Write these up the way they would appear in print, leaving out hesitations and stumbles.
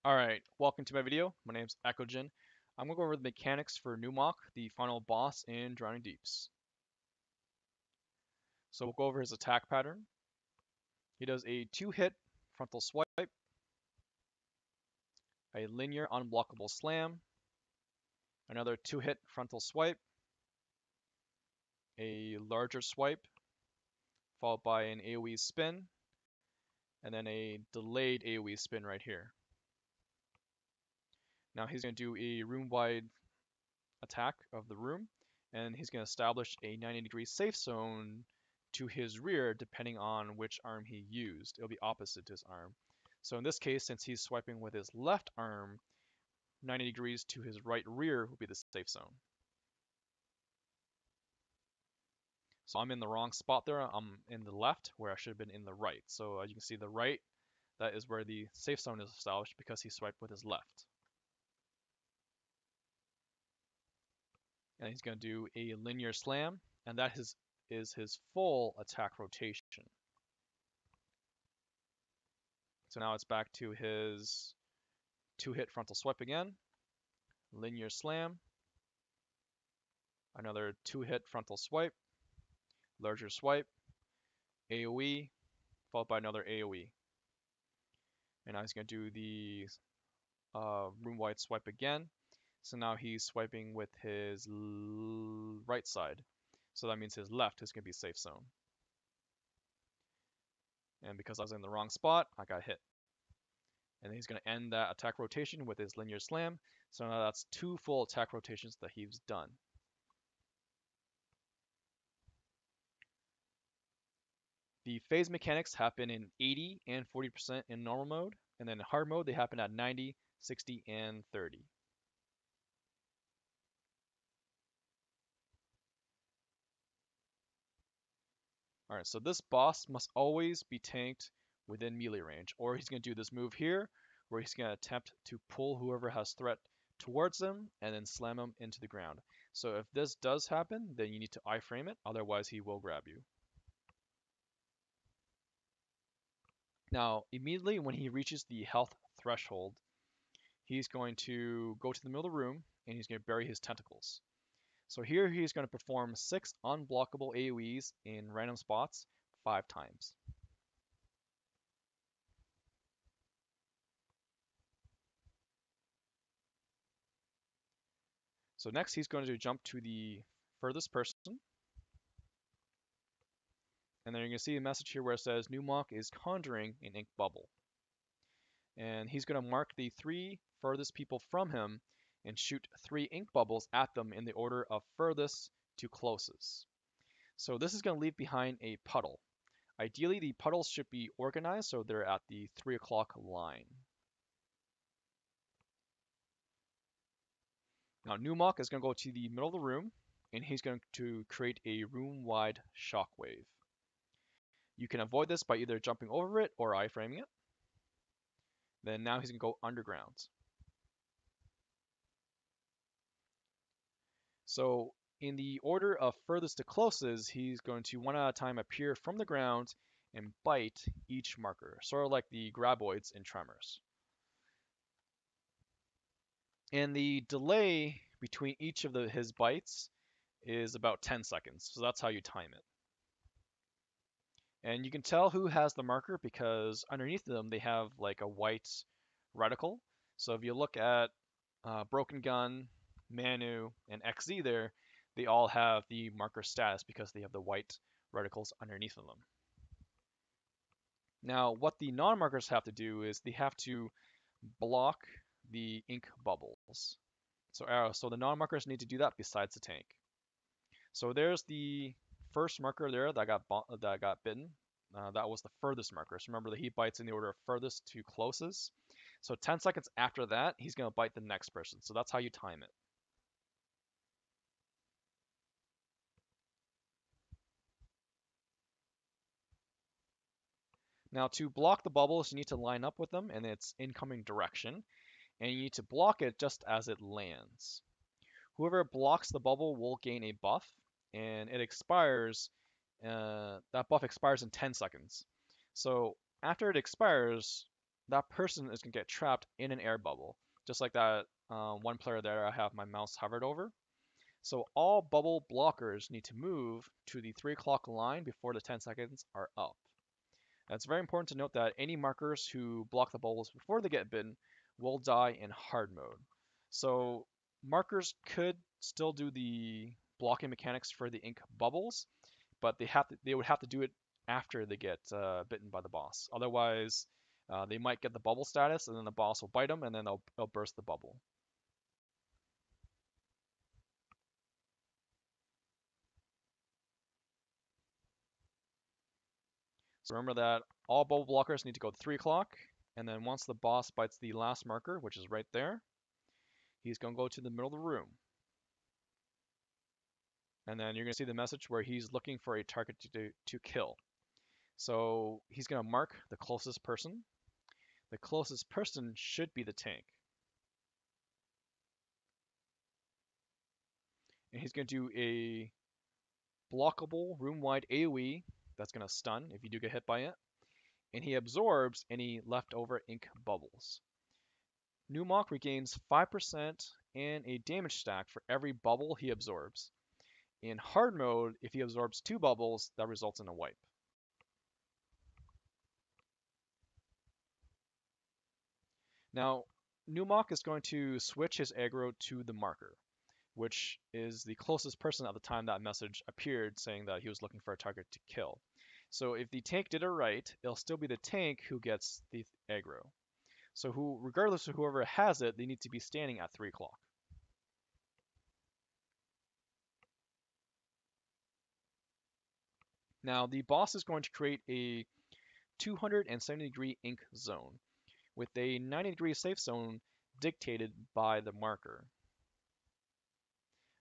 Alright, welcome to my video. My name's Eckogen. I'm going to go over the mechanics for Numok, the final boss in Drowning Deeps. So we'll go over his attack pattern. He does a 2-hit frontal swipe, a linear unblockable slam, another 2-hit frontal swipe, a larger swipe, followed by an AoE spin, and then a delayed AoE spin right here. Now he's going to do a room-wide attack of the room, and he's going to establish a 90-degree safe zone to his rear depending on which arm he used. It'll be opposite to his arm. So in this case, since he's swiping with his left arm, 90 degrees to his right rear will be the safe zone. So I'm in the wrong spot there. I'm in the left where I should have been in the right. So as you can see, the right, that is where the safe zone is established because he swiped with his left. And he's going to do a linear slam, and that is his full attack rotation. So now it's back to his 2-hit frontal swipe again, linear slam, another 2-hit frontal swipe, larger swipe, AoE, followed by another AoE. And now he's going to do the room-wide swipe again. So now he's swiping with his right side. So that means his left is going to be safe zone. And because I was in the wrong spot, I got hit. And then he's going to end that attack rotation with his linear slam. So now that's 2 full attack rotations that he's done. The phase mechanics happen in 80 and 40% in normal mode, and then in hard mode they happen at 90, 60, and 30. Alright, so this boss must always be tanked within melee range, or he's going to do this move here, where he's going to attempt to pull whoever has threat towards him, and then slam him into the ground. So if this does happen, then you need to iframe it, otherwise he will grab you. Now, immediately when he reaches the health threshold, he's going to go to the middle of the room, and he's going to bury his tentacles. So here he's going to perform 6 unblockable AoEs in random spots 5 times. So next he's going to jump to the furthest person. And then you're going to see a message here where it says Numok is conjuring an ink bubble. And he's going to mark the 3 furthest people from him and shoot 3 ink bubbles at them in the order of furthest to closest. So this is going to leave behind a puddle. Ideally, the puddles should be organized so they're at the 3 o'clock line. Now Numok is going to go to the middle of the room, and he's going to create a room-wide shockwave. You can avoid this by either jumping over it or iframing it. Then now he's going to go underground. So in the order of furthest to closest, he's going to one at a time appear from the ground and bite each marker, sort of like the graboids in Tremors. And the delay between each of his bites is about 10 seconds, so that's how you time it. And you can tell who has the marker because underneath them they have like a white reticle. So if you look at Broken Gun, Manu, and XZ there, they all have the marker status because they have the white reticles underneath of them. Now what the non-markers have to do is they have to block the ink bubbles. So the non-markers need to do that besides the tank. So there's the first marker there that got bitten. That was the furthest marker. So remember that he bites in the order of furthest to closest. So 10 seconds after that, he's going to bite the next person. So that's how you time it. Now to block the bubbles, you need to line up with them in its incoming direction, and you need to block it just as it lands. Whoever blocks the bubble will gain a buff, and it expires. That buff expires in 10 seconds. So after it expires, that person is going to get trapped in an air bubble, just like that one player there I have my mouse hovered over. So all bubble blockers need to move to the 3 o'clock line before the 10 seconds are up. Now, it's very important to note that any markers who block the bubbles before they get bitten will die in hard mode. So markers could still do the blocking mechanics for the ink bubbles, but they would have to do it after they get bitten by the boss. Otherwise, they might get the bubble status, and then the boss will bite them, and then they'll burst the bubble. So remember that all bubble blockers need to go to 3 o'clock, and then once the boss bites the last marker, which is right there, he's going to go to the middle of the room. And then you're going to see the message where he's looking for a target to kill. So he's going to mark the closest person. The closest person should be the tank. And he's going to do a blockable room-wide AoE that's going to stun if you do get hit by it. And he absorbs any leftover ink bubbles. Numok regains 5% and a damage stack for every bubble he absorbs. In hard mode, if he absorbs 2 bubbles, that results in a wipe. Now, Numok is going to switch his aggro to the marker, which is the closest person at the time that message appeared saying that he was looking for a target to kill. So if the tank did it right, it'll still be the tank who gets the aggro. So regardless of whoever has it, they need to be standing at 3 o'clock. Now the boss is going to create a 270-degree ink zone with a 90-degree safe zone dictated by the marker.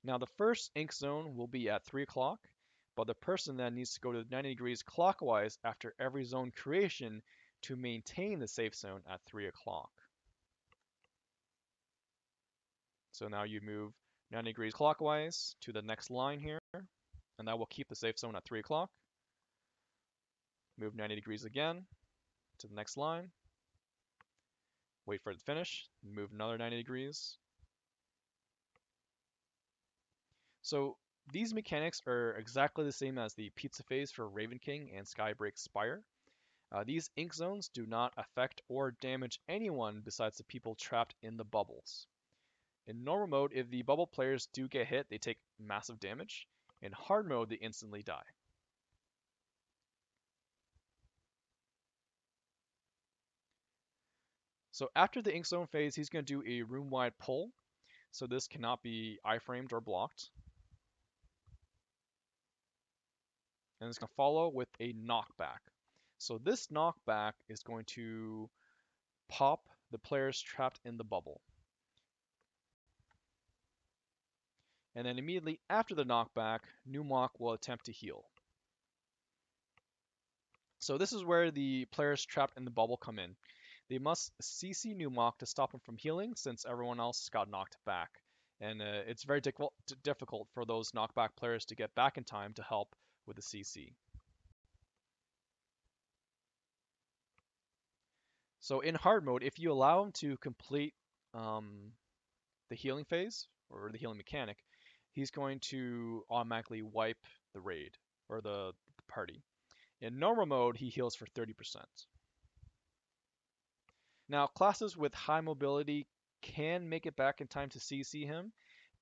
Now the first ink zone will be at 3 o'clock, but the person then needs to go to 90 degrees clockwise after every zone creation to maintain the safe zone at 3 o'clock. So now you move 90 degrees clockwise to the next line here, and that will keep the safe zone at 3 o'clock. Move 90 degrees again to the next line. Wait for it to finish. Move another 90 degrees. So these mechanics are exactly the same as the pizza phase for Raven King and Skybreak Spire. These ink zones do not affect or damage anyone besides the people trapped in the bubbles. In normal mode, if the bubble players do get hit, they take massive damage. In hard mode, they instantly die. So after the ink zone phase, he's going to do a room-wide pull. So this cannot be iframed or blocked. And it's going to follow with a knockback. So this knockback is going to pop the players trapped in the bubble. And then immediately after the knockback, Numok will attempt to heal. So this is where the players trapped in the bubble come in. They must CC Numok to stop him from healing since everyone else got knocked back. And it's very difficult for those knockback players to get back in time to help with the CC. So in hard mode, if you allow him to complete the healing phase, or the healing mechanic, he's going to automatically wipe the raid, or the party. In normal mode, he heals for 30%. Now, classes with high mobility can make it back in time to CC him,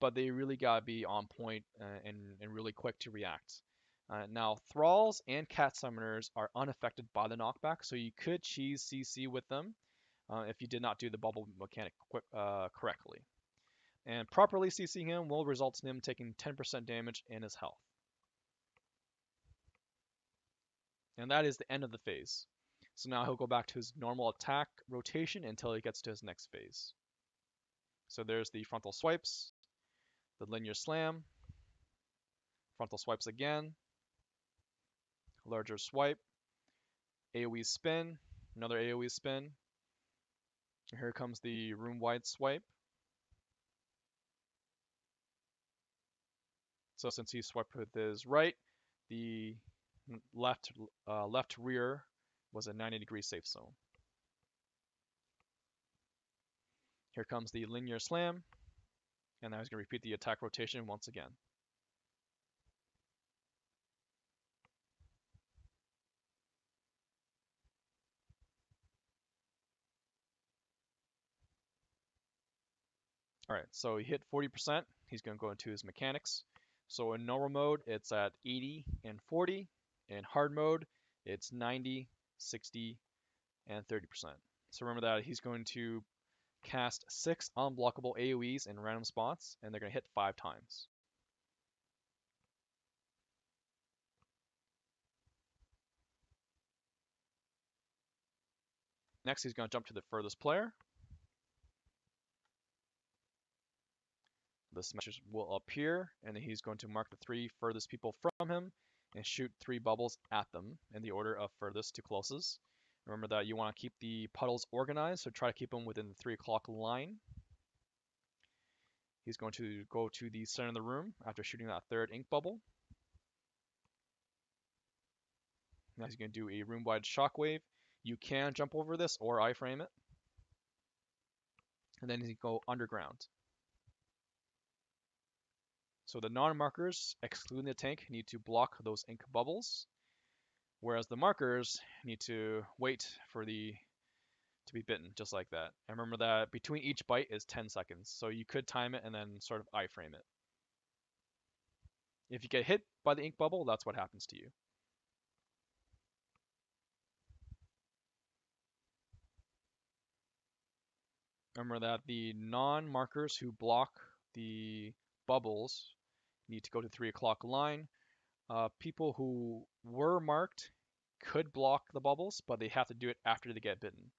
but they really gotta be on point and really quick to react. Now, Thralls and Cat Summoners are unaffected by the knockback, so you could cheese CC with them if you did not do the bubble mechanic correctly. And properly CCing him will result in him taking 10% damage in his health. And that is the end of the phase. So now he'll go back to his normal attack rotation until he gets to his next phase. So there's the frontal swipes, the linear slam, frontal swipes again, larger swipe, AoE spin, another AoE spin. Here comes the room-wide swipe. So since he swiped with his right, the left rear was a 90-degree safe zone. Here comes the linear slam, and now he's going to repeat the attack rotation once again. Alright, so he hit 40%. He's going to go into his mechanics. So in normal mode, it's at 80 and 40. In hard mode, it's 90, 60, and 30%. So remember that he's going to cast 6 unblockable AoEs in random spots, and they're going to hit 5 times. Next, he's going to jump to the furthest player. The smashers will appear, and he's going to mark the 3 furthest people from him and shoot 3 bubbles at them in the order of furthest to closest. Remember that you want to keep the puddles organized, so try to keep them within the 3 o'clock line. He's going to go to the center of the room after shooting that 3rd ink bubble. Now he's going to do a room-wide shockwave. You can jump over this or iframe it. And then he's going to go underground. So the non-markers, excluding the tank, need to block those ink bubbles, whereas the markers need to wait for the to be bitten, just like that. And remember that between each bite is 10 seconds, so you could time it and then sort of iframe it. If you get hit by the ink bubble, that's what happens to you. Remember that the non-markers who block the bubbles need to go to 3 o'clock line. People who were marked could block the bubbles, but they have to do it after they get bitten.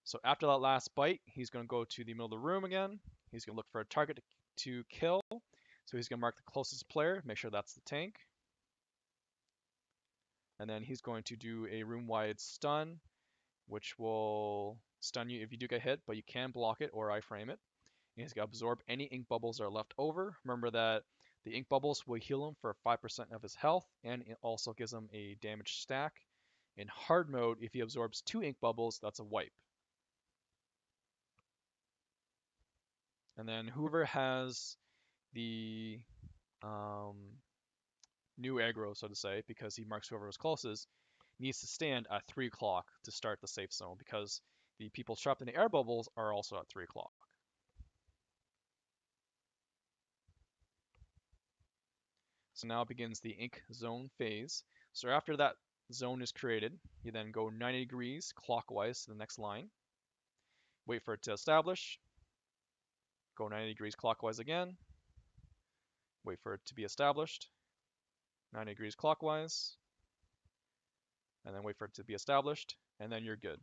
So after that last bite, he's going to go to the middle of the room again. He's going to look for a target to kill. So he's going to mark the closest player, make sure that's the tank. And then he's going to do a room-wide stun, which will stun you if you do get hit, but you can block it or iframe it. And he's going to absorb any ink bubbles that are left over. Remember that the ink bubbles will heal him for 5% of his health, and it also gives him a damage stack. In hard mode, if he absorbs 2 ink bubbles, that's a wipe. And then whoever has the new aggro, so to say, because he marks whoever was closest, needs to stand at 3 o'clock to start the safe zone, because the people trapped in the air bubbles are also at 3 o'clock. So now begins the ink zone phase. So after that zone is created, you then go 90 degrees clockwise to the next line. Wait for it to establish. Go 90 degrees clockwise again. Wait for it to be established. 90 degrees clockwise. And then wait for it to be established. And then you're good.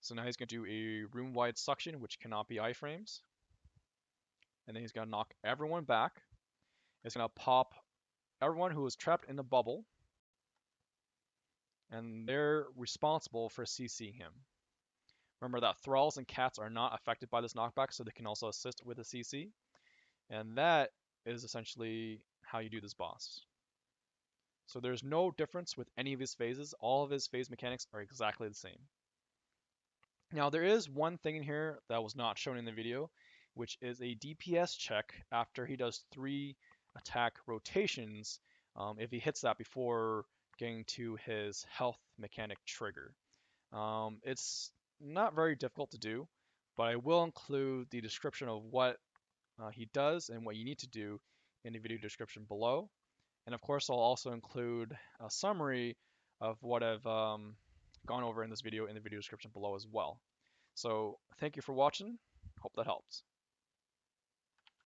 So now he's going to do a room-wide suction, which cannot be iframes. And then he's going to knock everyone back. He's going to pop everyone who was trapped in the bubble. And they're responsible for CCing him. Remember that thralls and cats are not affected by this knockback, so they can also assist with a CC. And that is essentially how you do this boss. So there's no difference with any of his phases. All of his phase mechanics are exactly the same. Now there is one thing in here that was not shown in the video, which is a DPS check after he does 3 attack rotations, if he hits that before getting to his health mechanic trigger. It's not very difficult to do, but I will include the description of what he does and what you need to do in the video description below. And of course, I'll also include a summary of what I've gone over in this video in the video description below as well. So thank you for watching. Hope that helps.